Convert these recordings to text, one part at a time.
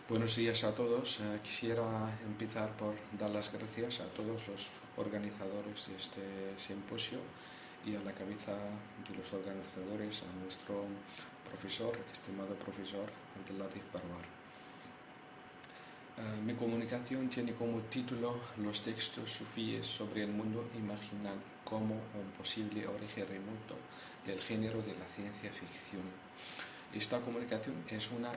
Buenos días a todos. Quisiera empezar por dar las gracias a todos los organizadores de este simposio y a la cabeza de los organizadores, a nuestro profesor, estimado profesor Abdellatif Barbar. Mi comunicación tiene como título Los textos sufíes sobre el mundo imaginal como un posible origen remoto del género de la ciencia ficción. Esta comunicación es una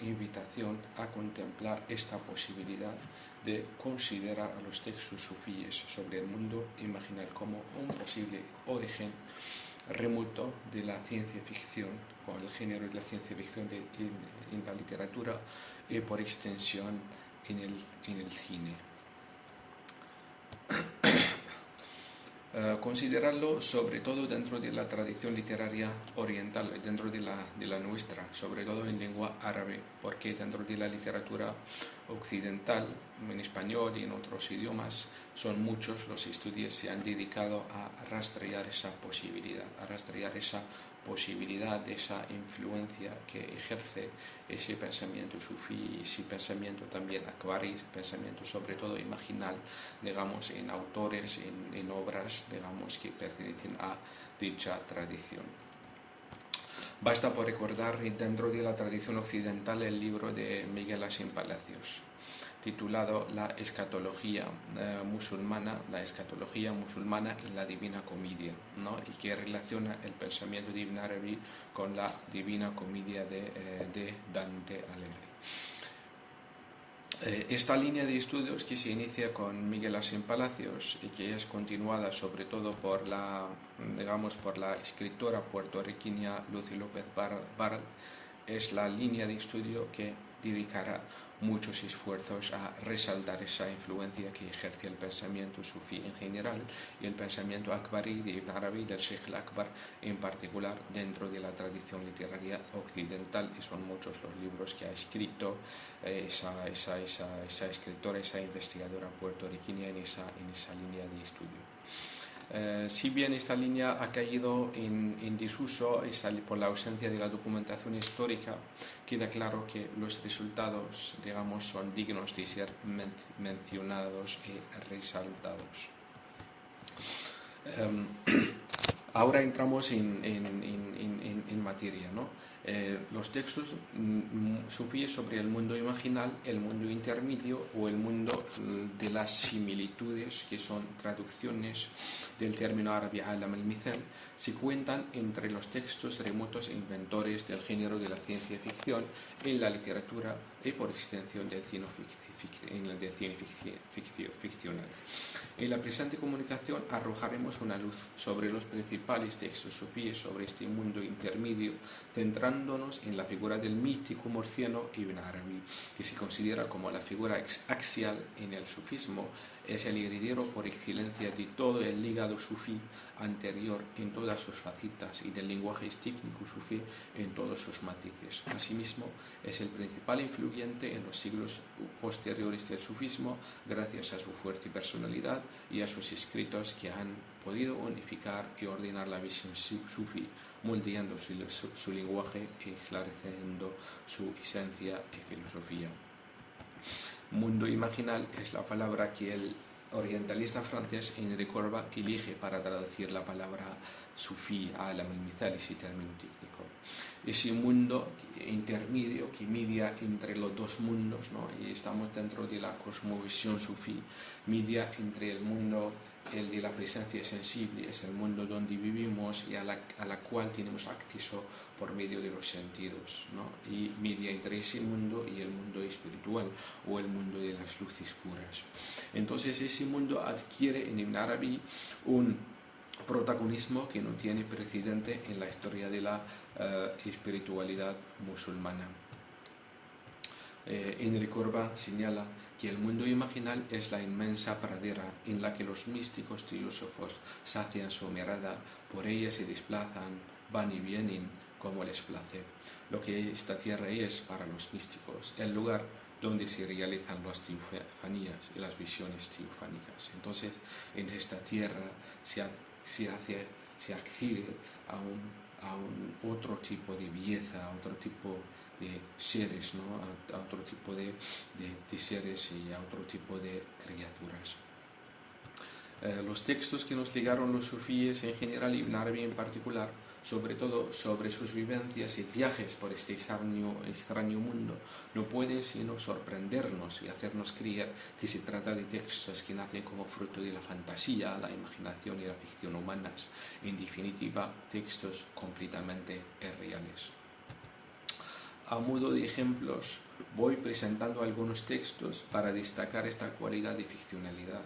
invitación a contemplar esta posibilidad de considerar a los textos sufíes sobre el mundo imaginal como un posible origen remoto de la ciencia ficción, con el género de la ciencia ficción en la literatura y por extensión en el cine. Considerarlo sobre todo dentro de la tradición literaria oriental, dentro de la nuestra, sobre todo en lengua árabe, porque dentro de la literatura occidental, en español y en otros idiomas, son muchos los estudios que se han dedicado a rastrear esa posibilidad, esa influencia que ejerce ese pensamiento sufí, ese pensamiento también akbari, ese pensamiento sobre todo imaginal, digamos, en autores, en obras, digamos, que pertenecen a dicha tradición. Basta por recordar dentro de la tradición occidental el libro de Miguel Asín Palacios, titulado La escatología musulmana en la Divina Comedia, ¿no? Y que relaciona el pensamiento de Ibn Arabi con la Divina Comedia de Dante Alighieri. Esta línea de estudios que se inicia con Miguel Asín Palacios y que es continuada sobre todo por la escritora puertorriqueña Lucy López Baralt, es la línea de estudio que dedicará muchos esfuerzos a resaltar esa influencia que ejerce el pensamiento sufí en general y el pensamiento akbari de Ibn Arabi, del Sheikh al-Akbar en particular, dentro de la tradición literaria occidental, y son muchos los libros que ha escrito esa escritora, esa investigadora puertorriqueña en esa línea de estudio. Si bien esta línea ha caído en desuso por la ausencia de la documentación histórica, queda claro que los resultados, digamos, son dignos de ser mencionados y resaltados. Ahora entramos en materia, ¿no? Los textos sufíes sobre el mundo imaginal, el mundo intermedio o el mundo de las similitudes, que son traducciones del término árabe alam al-mithal, se cuentan entre los textos remotos e inventores del género de la ciencia ficción en la literatura y por extensión del cine ficcional. En la presente comunicación arrojaremos una luz sobre los principales textos sufíes sobre este mundo intermedio, centrándonos en la figura del místico murciano Ibn Arabi, que se considera como la figura axial en el sufismo. Es el heredero por excelencia de todo el legado sufí anterior en todas sus facetas y del lenguaje técnico sufí en todos sus matices. Asimismo, es el principal influyente en los siglos posteriores del sufismo, gracias a su fuerte personalidad y a sus escritos que han podido unificar y ordenar la visión sufí, moldeando su lenguaje y esclareciendo su esencia y filosofía. Mundo imaginal es la palabra que el orientalista francés Henri Corbin elige para traducir la palabra sufí, alam al-mithal, ese término técnico. Ese mundo intermedio que media entre los dos mundos, ¿no? Y estamos dentro de la cosmovisión sufí, media entre el mundo, el de la presencia sensible, es el mundo donde vivimos y a la cual tenemos acceso por medio de los sentidos, ¿no? Y media entre ese mundo y el mundo espiritual o el mundo de las luces puras. Entonces ese mundo adquiere en Ibn Arabi un protagonismo que no tiene precedente en la historia de la espiritualidad musulmana. Henri Corbin señala que el mundo imaginal es la inmensa pradera en la que los místicos filósofos sacian su mirada, por ella se desplazan, van y vienen como les place. Lo que esta tierra es para los místicos, el lugar donde se realizan las teofanías y las visiones teofánicas. Entonces, en esta tierra se accede a otro tipo de belleza, a otro tipo de seres, ¿no? A otro tipo de seres y a otro tipo de criaturas. Los textos que nos legaron los sufíes en general, Ibn Arabi en particular, sobre todo sobre sus vivencias y viajes por este extraño mundo, no pueden sino sorprendernos y hacernos creer que se trata de textos que nacen como fruto de la fantasía, la imaginación y la ficción humanas, en definitiva, textos completamente irreales. A modo de ejemplos, voy presentando algunos textos para destacar esta cualidad de ficcionalidad.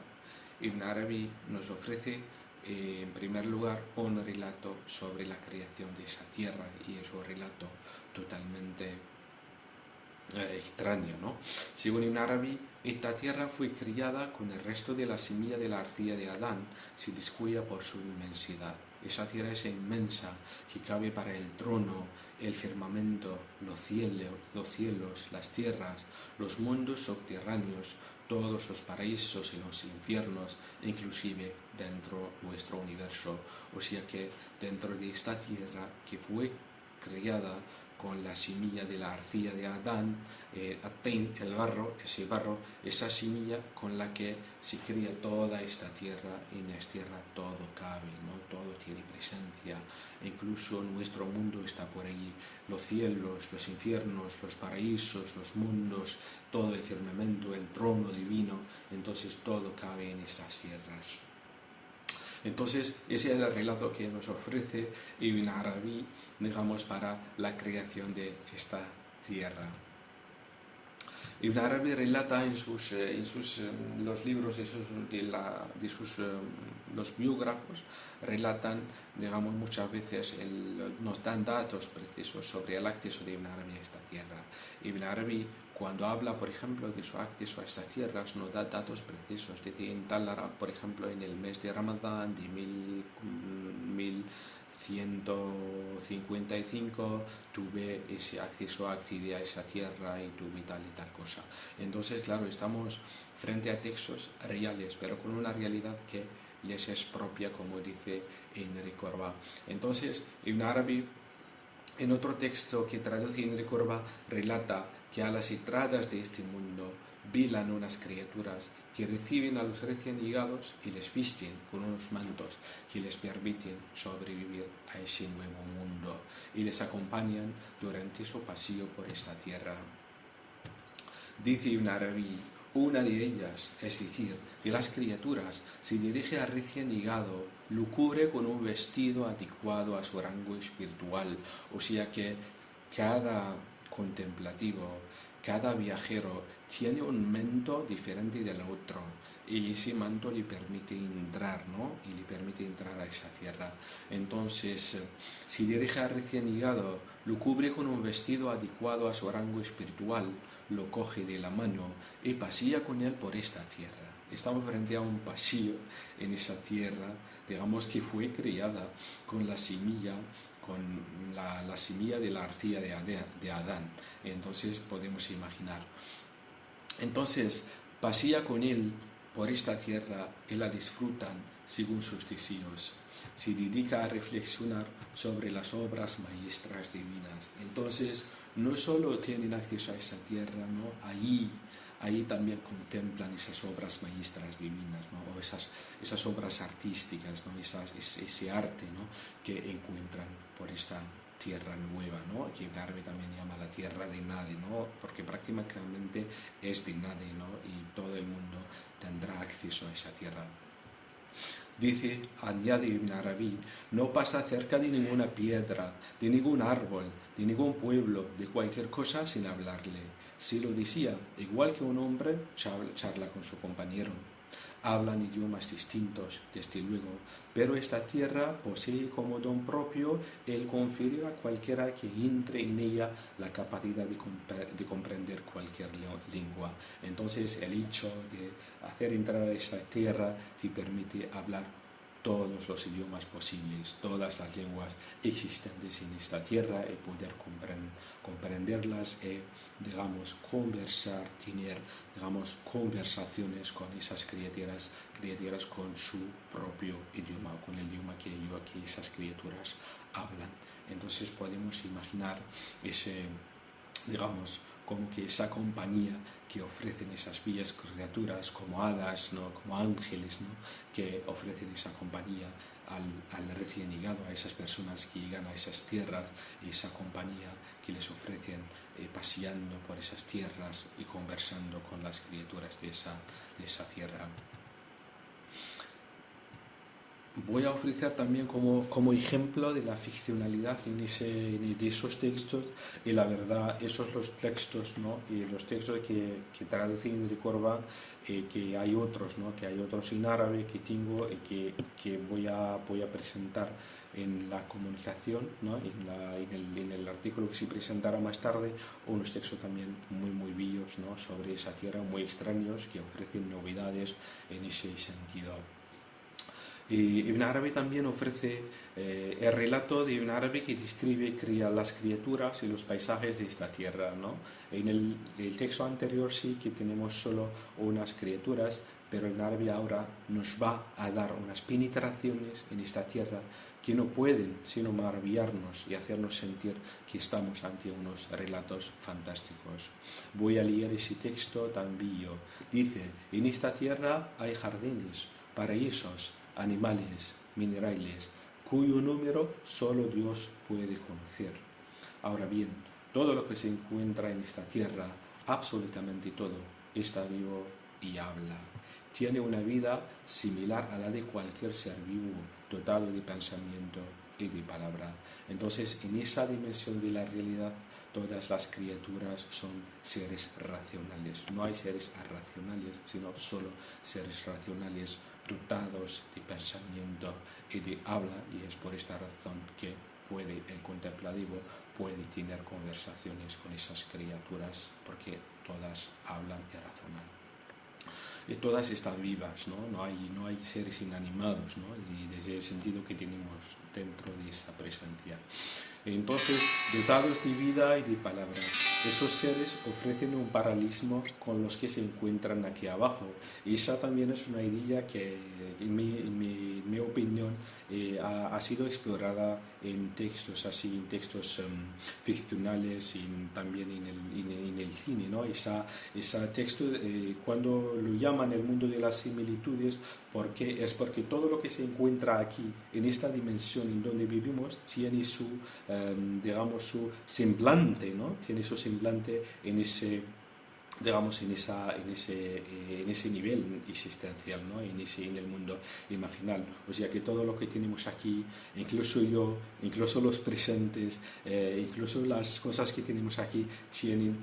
Ibn Arabi nos ofrece, en primer lugar, un relato sobre la creación de esa tierra, y es un relato totalmente extraño, ¿no? Según Ibn Arabi, esta tierra fue criada con el resto de la semilla de la arcilla de Adán, se descuida por su inmensidad. Esa tierra es inmensa, que cabe para el trono, el firmamento, los cielos, las tierras, los mundos subterráneos, todos los paraísos y los infiernos, inclusive dentro de nuestro universo. O sea que dentro de esta tierra que fue creada con la semilla de la arcilla de Adán, el barro, esa semilla con la que se crea toda esta tierra, y en esta tierra todo cabe, ¿no? Todo tiene presencia, incluso nuestro mundo está por ahí, los cielos, los infiernos, los paraísos, los mundos, todo el firmamento, el trono divino, entonces todo cabe en estas tierras. Entonces, ese es el relato que nos ofrece Ibn Arabi, digamos, para la creación de esta tierra. Ibn Arabi relata en los libros los biógrafos, relatan, digamos, muchas veces nos dan datos precisos sobre el acceso de Ibn Arabi a esta tierra. Ibn Arabi, cuando habla, por ejemplo, de su acceso a estas tierras, nos da datos precisos. Dice, en Talara, por ejemplo, en el mes de Ramadán de 1155, tuve ese acceso, accedí a esa tierra y tuve tal y tal cosa. Entonces, claro, estamos frente a textos reales, pero con una realidad que les es propia, como dice Enrique Corba. Entonces, Ibn Arabi, en otro texto que traduce Enrique Corba, relata que a las entradas de este mundo velan unas criaturas que reciben a los recién llegados y les visten con unos mantos que les permiten sobrevivir a ese nuevo mundo y les acompañan durante su paseo por esta tierra. Dice Ibn Arabi, una de ellas, es decir, de las criaturas, se dirige al recién llegado, lo cubre con un vestido adecuado a su rango espiritual, o sea que cada contemplativo, cada viajero tiene un manto diferente del otro, y ese manto le permite entrar, ¿no? Y le permite entrar a esa tierra. Entonces, si dirige al recién llegado, lo cubre con un vestido adecuado a su rango espiritual, lo coge de la mano y pasea con él por esta tierra. Estamos frente a un pasillo en esa tierra, digamos, que fue creada con la semilla, la semilla de la arcilla de Adán. Entonces podemos imaginar. Entonces pasea con él por esta tierra y la disfrutan según sus deseos. Se dedica a reflexionar sobre las obras maestras divinas. Entonces no solo tienen acceso a esa tierra, ¿no? Ahí también contemplan esas obras maestras divinas, ¿no? O esas obras artísticas, ¿no? Ese arte, ¿no? Que encuentran por esta tierra nueva, ¿no? Que Ibn Arabi también llama la tierra de nadie, ¿no? Porque prácticamente es de nadie, ¿no? Y todo el mundo tendrá acceso a esa tierra. Dice, añade Ibn Arabi, no pasa cerca de ninguna piedra, de ningún árbol, de ningún pueblo, de cualquier cosa sin hablarle. Se lo decía, igual que un hombre charla con su compañero. Hablan idiomas distintos, desde luego, pero esta tierra posee como don propio el conferir a cualquiera que entre en ella la capacidad de comprender cualquier lengua. Entonces, el hecho de hacer entrar a esta tierra te permite hablar todos los idiomas posibles, todas las lenguas existentes en esta tierra y poder comprender comprenderlas y, digamos, conversar, tener, digamos, conversaciones con esas criaturas con su propio idioma, con el idioma que esas criaturas hablan. Entonces podemos imaginar ese, digamos, como que esa compañía que ofrecen esas bellas criaturas como hadas, ¿no? Como ángeles, ¿no? Que ofrecen esa compañía al recién llegado, a esas personas que llegan a esas tierras, esa compañía que les ofrecen paseando por esas tierras y conversando con las criaturas de esa tierra. Voy a ofrecer también como ejemplo de la ficcionalidad de esos textos, y la verdad, esos los textos, ¿no? Y los textos que traducen de Corban, que hay otros, ¿no? Que hay otros en árabe que tengo y que voy a presentar en la comunicación, ¿no? En el artículo que se presentará más tarde, unos textos también muy bellos, ¿no? Sobre esa tierra, muy extraños, que ofrecen novedades en ese sentido. Ibn Arabi también ofrece el relato de Ibn Arabi que describe las criaturas y los paisajes de esta tierra, ¿no? En el texto anterior sí que tenemos solo unas criaturas, pero Ibn Arabi ahora nos va a dar unas penetraciones en esta tierra que no pueden sino maravillarnos y hacernos sentir que estamos ante unos relatos fantásticos. Voy a leer ese texto tan bello. Dice: en esta tierra hay jardines, paraísos, animales, minerales, cuyo número solo Dios puede conocer. Ahora bien, todo lo que se encuentra en esta tierra, absolutamente todo, está vivo y habla. Tiene una vida similar a la de cualquier ser vivo, dotado de pensamiento y de palabra. Entonces, en esa dimensión de la realidad, todas las criaturas son seres racionales. No hay seres irracionales, sino solo seres racionales, dotados de pensamiento y de habla, y es por esta razón que el contemplativo puede tener conversaciones con esas criaturas, porque todas hablan y razonan. Y todas están vivas, ¿no? No hay seres inanimados, ¿no? Y desde el sentido que tenemos dentro de esa presencia. Entonces, dotados de vida y de palabra, esos seres ofrecen un paralelismo con los que se encuentran aquí abajo. Y esa también es una idea que, en mi opinión, ha sido explorada en textos así, en textos ficcionales y también en el cine, ¿no? Ese texto, cuando lo llaman el mundo de las similitudes, es porque todo lo que se encuentra aquí, en esta dimensión en donde vivimos, tiene su, digamos, su semblante, ¿no? Tiene su semblante en ese, digamos, en ese nivel existencial, ¿no? En el mundo imaginal. O sea que todo lo que tenemos aquí, incluso yo, incluso los presentes, incluso las cosas que tenemos aquí, tienen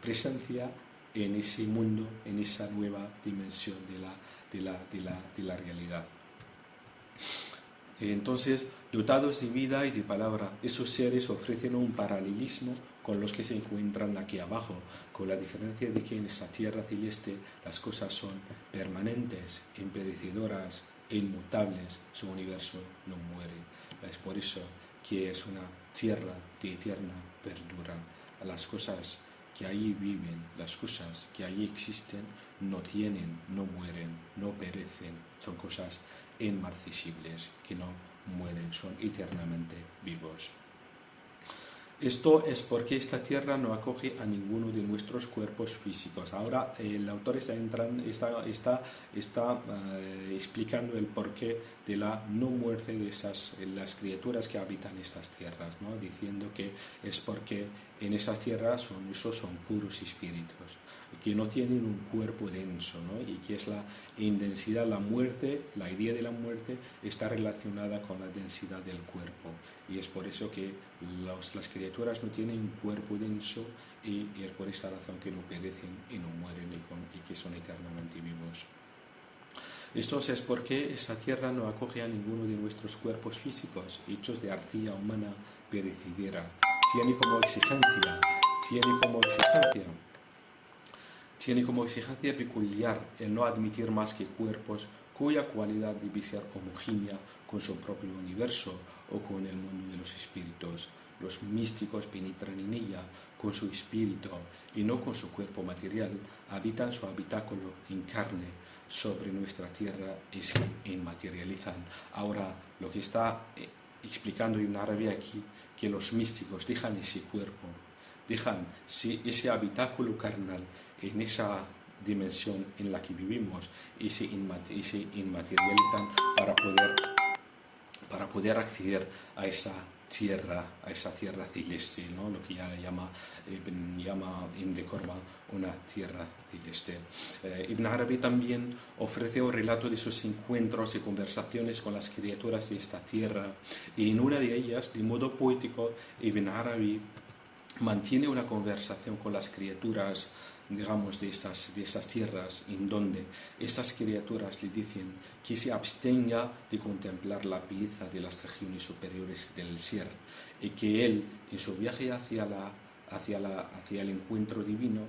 presencia en ese mundo, en esa nueva dimensión de la realidad. Entonces, dotados de vida y de palabra, esos seres ofrecen un paralelismo con los que se encuentran aquí abajo, con la diferencia de que en esta tierra celeste las cosas son permanentes, imperecedoras e inmutables, su universo no muere. Es por eso que es una tierra de eterna verdura. Las cosas que allí viven, las cosas que allí existen, no tienen, no mueren, no perecen, son cosas inmarcesibles, que no mueren, son eternamente vivos. Esto es porque esta tierra no acoge a ninguno de nuestros cuerpos físicos. Ahora el autor está explicando el porqué de la no muerte de las criaturas que habitan estas tierras, ¿no? Diciendo que es porque en esas tierras esos son puros espíritus, que no tienen un cuerpo denso, ¿no? Y que es la indensidad, la muerte, la idea de la muerte está relacionada con la densidad del cuerpo, y es por eso que las criaturas no tienen un cuerpo denso, y es por esta razón que no perecen y no mueren y que son eternamente vivos. Esto es porque esa tierra no acoge a ninguno de nuestros cuerpos físicos, hechos de arcilla humana perecedera. Tiene como exigencia peculiar el no admitir más que cuerpos cuya cualidad debe ser homogénea con su propio universo o con el mundo de los espíritus. los místicos penetran en ella con su espíritu y no con su cuerpo material, habitan su habitáculo en carne sobre nuestra tierra y se inmaterializan. Ahora, lo que está explicando Ibn Arabi aquí, que los místicos dejan ese cuerpo, dejan ese habitáculo carnal en esa dimensión en la que vivimos y se inmaterializan para poder acceder a esa tierra celeste, ¿no? Lo que ya llama Ibn Corba una tierra celeste. Ibn Arabi también ofrece un relato de sus encuentros y conversaciones con las criaturas de esta tierra, y en una de ellas, de modo poético, Ibn Arabi mantiene una conversación con las criaturas, digamos, de estas tierras, en donde estas criaturas le dicen que se abstenga de contemplar la belleza de las regiones superiores del ser, y que él, en su viaje hacia el encuentro divino,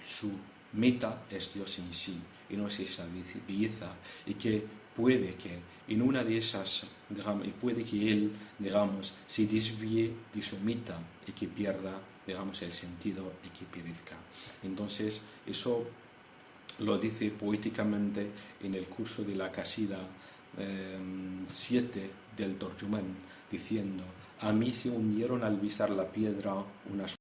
su meta es Dios en sí, y no es esa belleza, y que puede que en una de esas, digamos, y puede que él, digamos, se desvíe de su meta y que pierda, digamos, el sentido y que perezca. Entonces, eso lo dice poéticamente en el curso de la Qasida 7 del Torjumán, diciendo: a mí se unieron al pisar la piedra unas